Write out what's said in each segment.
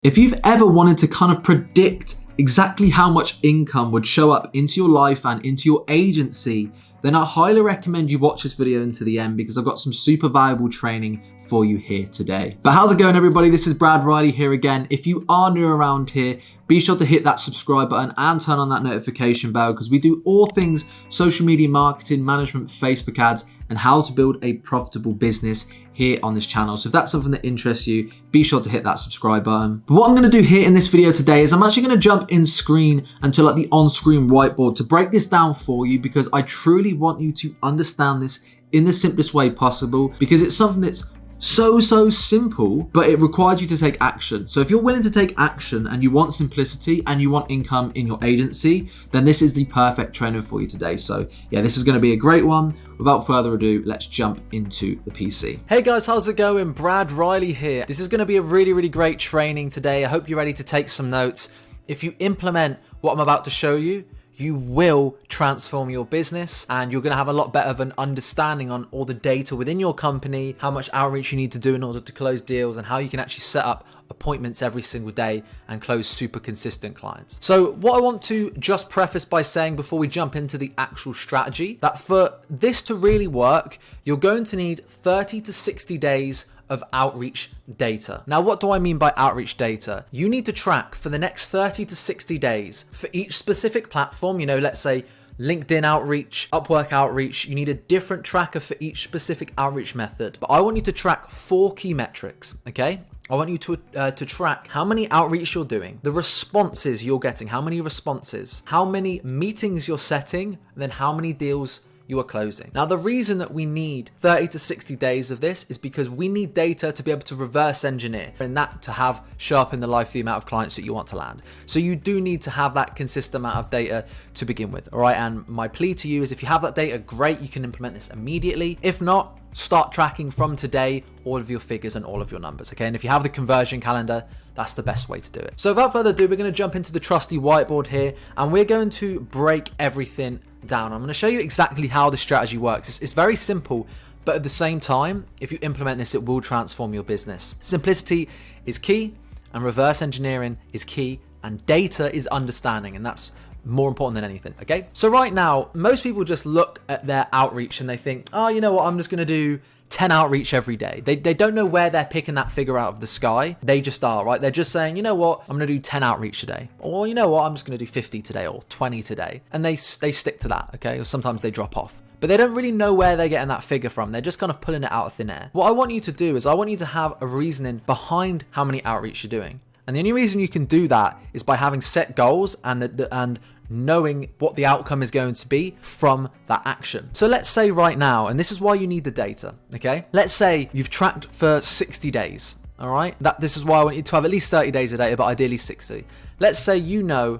If you've ever wanted to kind of predict exactly how much income would show up into your life and into your agency, then I highly recommend you watch this video into the end because I've got some super valuable training for you here today. But how's it going, everybody? This is Brad Riley here again. If you are new around here, be sure to hit that subscribe button and turn on that notification bell because we do all things social media marketing, management, Facebook ads, and how to build a profitable business here on this channel. So if that's something that interests you, be sure to hit that subscribe button. But what I'm gonna do here in this video today is I'm actually gonna jump in screen until like the on-screen whiteboard to break this down for you because I truly want you to understand this in the simplest way possible because it's something that's so simple, but it requires you to take action. So if you're willing to take action and you want simplicity and you want income in your agency, then this is the perfect training for you today. So yeah, this is gonna be a great one. Without further ado, let's jump into the PC. Hey guys, how's it going? Brad Riley here. This is gonna be a really great training today. I hope you're ready to take some notes. If you implement what I'm about to show you, you will transform your business and you're going to have a lot better of an understanding on all the data within your company, how much outreach you need to do in order to close deals, and how you can actually set up appointments every single day and close super consistent clients. So what I want to just preface by saying before we jump into the actual strategy, that for this to really work, you're going to need 30 to 60 days of outreach data. Now, what do I mean by outreach data? You need to track for the next 30 to 60 days for each specific platform. You know, let's say LinkedIn outreach, Upwork outreach, you need a different tracker for each specific outreach method. But I want you to track 4 key metrics, okay? I want you to track how many outreach you're doing, the responses you're getting, how many responses, how many meetings you're setting, and then how many deals you are closing. Now, the reason that we need 30 to 60 days of this is because we need data to be able to reverse engineer and that to have show up in the life the amount of clients that you want to land. So you do need to have that consistent amount of data to begin with, all right? And my plea to you is if you have that data, great, you can implement this immediately. If not, start tracking from today all of your figures and all of your numbers, okay? And if you have the conversion calendar, that's the best way to do it. So without further ado, we're going to jump into the trusty whiteboard here and we're going to break everything down. I'm going to show you exactly how the strategy works. It's very simple, but at the same time, if you implement this, it will transform your business. Simplicity is key and reverse engineering is key and data is understanding, and that's more important than anything, okay? So right now, most people just look at their outreach and they think, oh, you know what, I'm just going to do 10 outreach every day. They don't know where they're picking that figure out of the sky. They just are, right? They're just saying, you know what, I'm going to do 10 outreach today. Or you know what, I'm just going to do 50 today or 20 today. And they stick to that, okay? Or sometimes they drop off. But they don't really know where they're getting that figure from. They're just kind of pulling it out of thin air. What I want you to do is I want you to have a reasoning behind how many outreach you're doing. And the only reason you can do that is by having set goals and knowing what the outcome is going to be from that action. So let's say right now, and this is why you need the data, okay? Let's say you've tracked for 60 days, all right? This is why I want you to have at least 30 days of data, but ideally 60. Let's say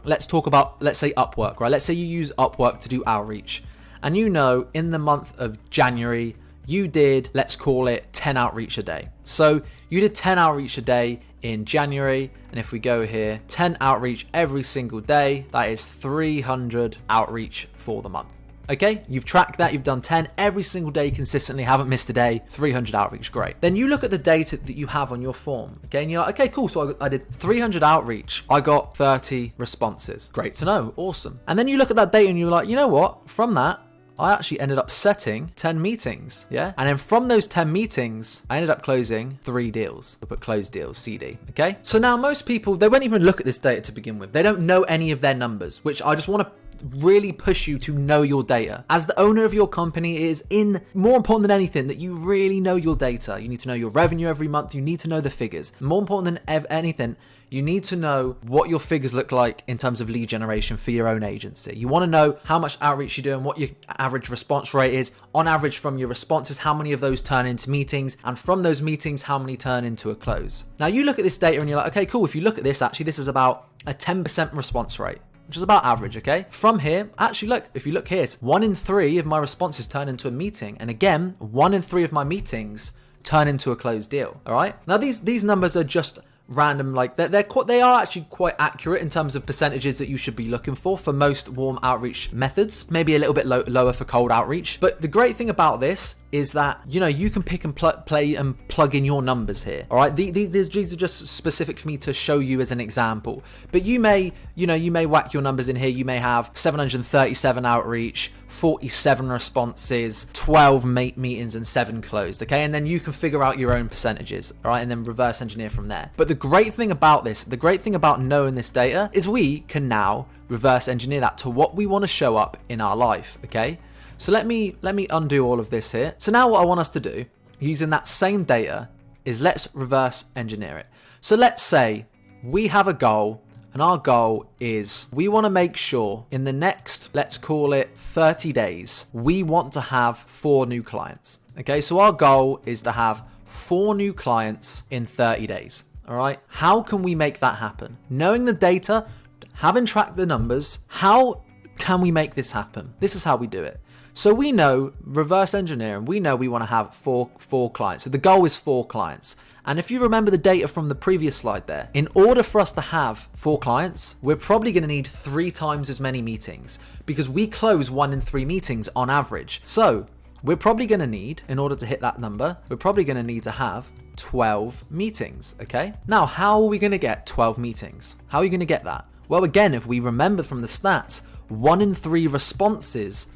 let's talk about, let's say Upwork, right? Let's say you use Upwork to do outreach. And you know in the month of January, you did, let's call it 10 outreach a day. So you did 10 outreach a day in January, and if we go here, 10 outreach every single day, that is 300 outreach for the month. Okay, you've tracked that, you've done 10 every single day consistently, haven't missed a day, 300 outreach, great. Then you look at the data that you have on your form, okay, and you're like, okay, cool, so I did 300 outreach, I got 30 responses. Great to know, awesome. And then you look at that data and you're like, you know what, from that, I actually ended up setting 10 meetings, yeah? And then from those 10 meetings, I ended up closing 3 deals. We put closed deals, CD, okay? So now most people, they won't even look at this data to begin with. They don't know any of their numbers, which I just want to really push you to know your data. As the owner of your company, it is more important than anything that you really know your data. You need to know your revenue every month. You need to know the figures. More important than anything, you need to know what your figures look like in terms of lead generation for your own agency. You want to know how much outreach you're doing, what your average response rate is, on average from your responses, how many of those turn into meetings, and from those meetings, how many turn into a close. Now you look at this data and you're like, okay, cool. If you look at this, actually, this is about a 10% response rate, which is about average, okay? From here, actually look, if you look here, it's 1 in 3 of my responses turn into a meeting. And again, 1 in 3 of my meetings turn into a closed deal, all right? Now these numbers are just random, like they are actually quite accurate in terms of percentages that you should be looking for most warm outreach methods, maybe a little bit lower for cold outreach. But the great thing about this is that, you can pick and play and plug in your numbers here. All right. These are just specific for me to show you as an example, but you may whack your numbers in here. You may have 737 outreach, 47 responses, 12 meetings, and 7 closed. Okay. And then you can figure out your own percentages. All right. And then reverse engineer from there. But the great thing about knowing this data is we can now reverse engineer that to what we want to show up in our life. Okay. So let me undo all of this here. So now what I want us to do using that same data is let's reverse engineer it. So let's say we have a goal, and our goal is we want to make sure in the next, let's call it 30 days, we want to have 4 new clients. Okay. So our goal is to have 4 new clients in 30 days. All right. How can we make that happen? Knowing the data, having tracked the numbers, how can we make this happen? This is how we do it. So we know, reverse engineering, we know we want to have four clients. So the goal is 4 clients. And if you remember the data from the previous slide there, in order for us to have 4 clients, we're probably going to need 3 times as many meetings because we close 1 in 3 meetings on average. So we're probably going to need, in order to hit that number, we're probably going to need to have 12 meetings. Okay. Now, how are we going to get 12 meetings? How are you going to get that? Well, again, if we remember from the stats, 1 in 3 responses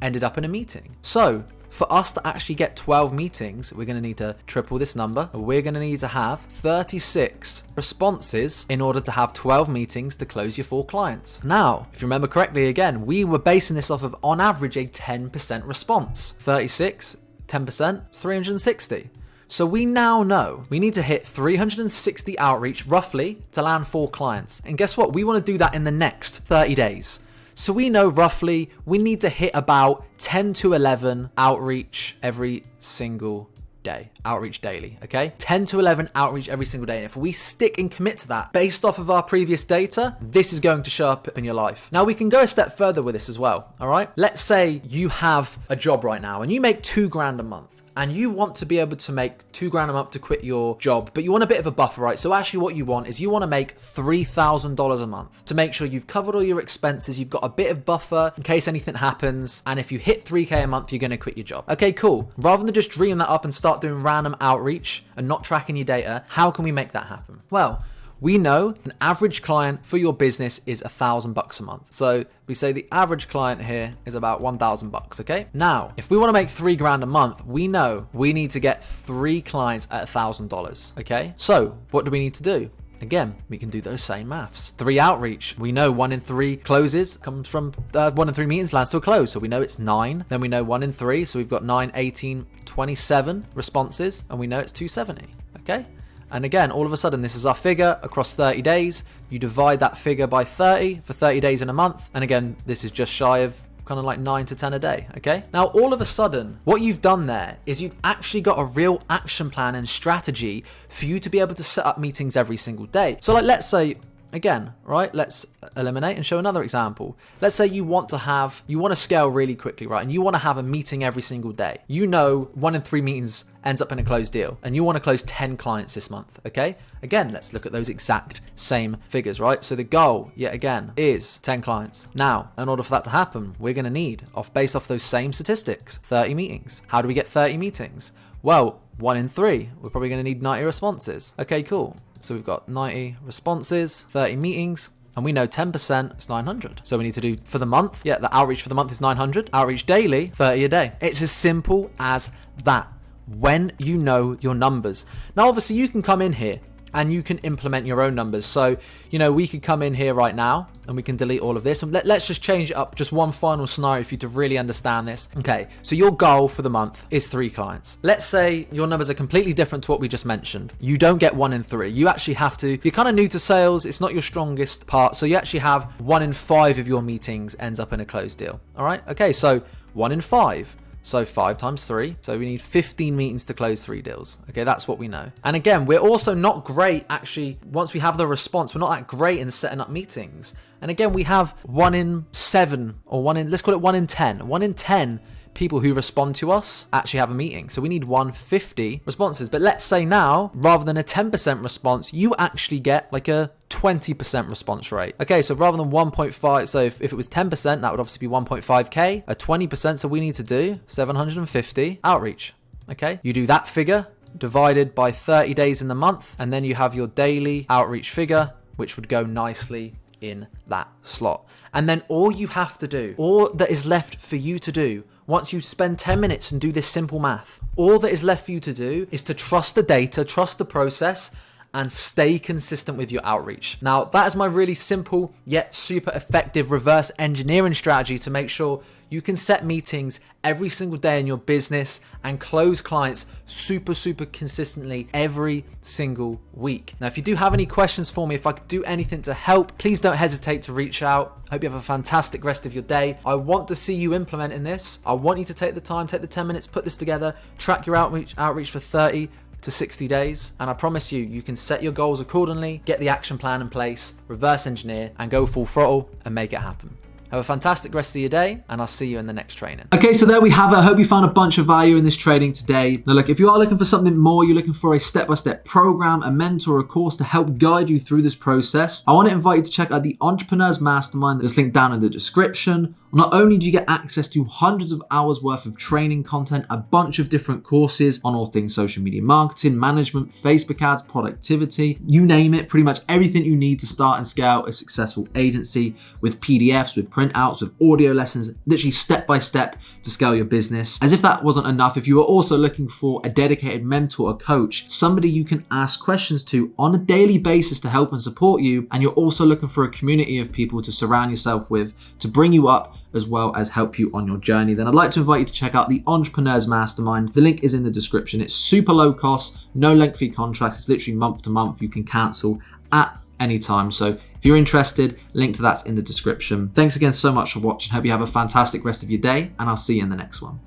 ended up in a meeting. So for us to actually get 12 meetings, we're going to need to triple this number. We're going to need to have 36 responses in order to have 12 meetings to close your 4 clients. Now, if you remember correctly, again, we were basing this off of on average a 10% response. 36, 10%, 360. So we now know we need to hit 360 outreach roughly to land 4 clients. And guess what? We want to do that in the next 30 days. So we know roughly we need to hit about 10 to 11 outreach every single day. Outreach daily, okay? 10 to 11 outreach every single day. And if we stick and commit to that based off of our previous data, this is going to show up in your life. Now we can go a step further with this as well, all right? Let's say you have a job right now and you make $2,000 a month. And you want to be able to make $2,000 a month to quit your job, but you want a bit of a buffer, right? So actually what you want is you want to make $3,000 a month to make sure you've covered all your expenses. You've got a bit of buffer in case anything happens. And if you hit 3K a month, you're going to quit your job. Okay, cool. Rather than just dream that up and start doing random outreach and not tracking your data, how can we make that happen? Well, we know an average client for your business is $1,000 a month. So we say the average client here is about $1,000. Okay. Now, if we want to make $3,000 a month, we know we need to get 3 clients at $1,000. Okay. So what do we need to do? Again, we can do those same maths. 3 outreach. We know 1 in 3 closes comes from 1 in 3 meetings lands to a close. So we know it's 9. Then we know 1 in 3. So we've got 9, 18, 27 responses, and we know it's 270. Okay. And again, all of a sudden, this is our figure across 30 days. You divide that figure by 30 for 30 days in a month. And again, this is just shy of kind of like 9 to 10 a day. Okay. Now, all of a sudden, what you've done there is you've actually got a real action plan and strategy for you to be able to set up meetings every single day. So like, let's say, again, right, let's eliminate and show another example. Let's say you want to scale really quickly, right? And you want to have a meeting every single day. You know, 1 in 3 meetings ends up in a closed deal and you want to close 10 clients this month. Okay. Again, let's look at those exact same figures, right? So the goal yet again is 10 clients. Now, in order for that to happen, we're going to need based off those same statistics, 30 meetings. How do we get 30 meetings? Well, 1 in 3, we're probably going to need 90 responses. Okay, cool. So we've got 90 responses, 30 meetings, and we know 10% is 900. So we need to do for the month, the outreach for the month is 900. Outreach daily, 30 a day. It's as simple as that when you know your numbers. Now, obviously, you can come in here and you can implement your own numbers. So, we could come in here right now and we can delete all of this. And let's just change it up. Just one final scenario for you to really understand this. Okay, so your goal for the month is 3 clients. Let's say your numbers are completely different to what we just mentioned. You don't get 1 in 3. You actually have to, you're kind of new to sales. It's not your strongest part. So you actually have 1 in 5 of your meetings ends up in a closed deal. All right. Okay, so 1 in 5. So 5 times 3. So we need 15 meetings to close 3 deals. Okay, that's what we know. And again, we're also not great, actually, once we have the response, we're not that great in setting up meetings. And again, we have 1 in 7 or let's call it 1 in 10. 1 in 10 people who respond to us actually have a meeting. So we need 150 responses. But let's say now, rather than a 10% response, you actually get like a 20% response rate. Okay, so rather than 1.5, so if it was 10%, that would obviously be 1.5K. A 20%, so we need to do 750 outreach. Okay, you do that figure divided by 30 days in the month, and then you have your daily outreach figure, which would go nicely in that slot. And then all you have to do, all that is left for you to do, once you spend 10 minutes and do this simple math, all that is left for you to do is to trust the data, trust the process, and stay consistent with your outreach. Now, that is my really simple yet super effective reverse engineering strategy to make sure you can set meetings every single day in your business and close clients super consistently every single week. Now, if you do have any questions for me, if I could do anything to help, please don't hesitate to reach out. I hope you have a fantastic rest of your day. I want to see you implementing this. I want you to take the time, take the 10 minutes, put this together, track your outreach for 30 to 60 days, and I promise you, you can set your goals accordingly, get the action plan in place, reverse engineer, and go full throttle and make it happen. Have a fantastic rest of your day, and I'll see you in the next training. Okay, so there we have it. I hope you found a bunch of value in this training today. Now look, if you are looking for something more, you're looking for a step-by-step program, a mentor, a course to help guide you through this process, I want to invite you to check out the Entrepreneurs Mastermind that's linked down in the description. Not only do you get access to hundreds of hours worth of training content, a bunch of different courses on all things social media marketing, management, Facebook ads, productivity, you name it, pretty much everything you need to start and scale a successful agency, with PDFs, with printouts, with audio lessons, literally step by step to scale your business. As if that wasn't enough, if you are also looking for a dedicated mentor, a coach, somebody you can ask questions to on a daily basis to help and support you, and you're also looking for a community of people to surround yourself with to bring you up as well as help you on your journey, then I'd like to invite you to check out the Entrepreneurs Mastermind. The link is in the description. It's super low cost, no lengthy contracts. It's literally month to month. You can cancel at any time. So if you're interested, link to that's in the description. Thanks again so much for watching. Hope you have a fantastic rest of your day, and I'll see you in the next one.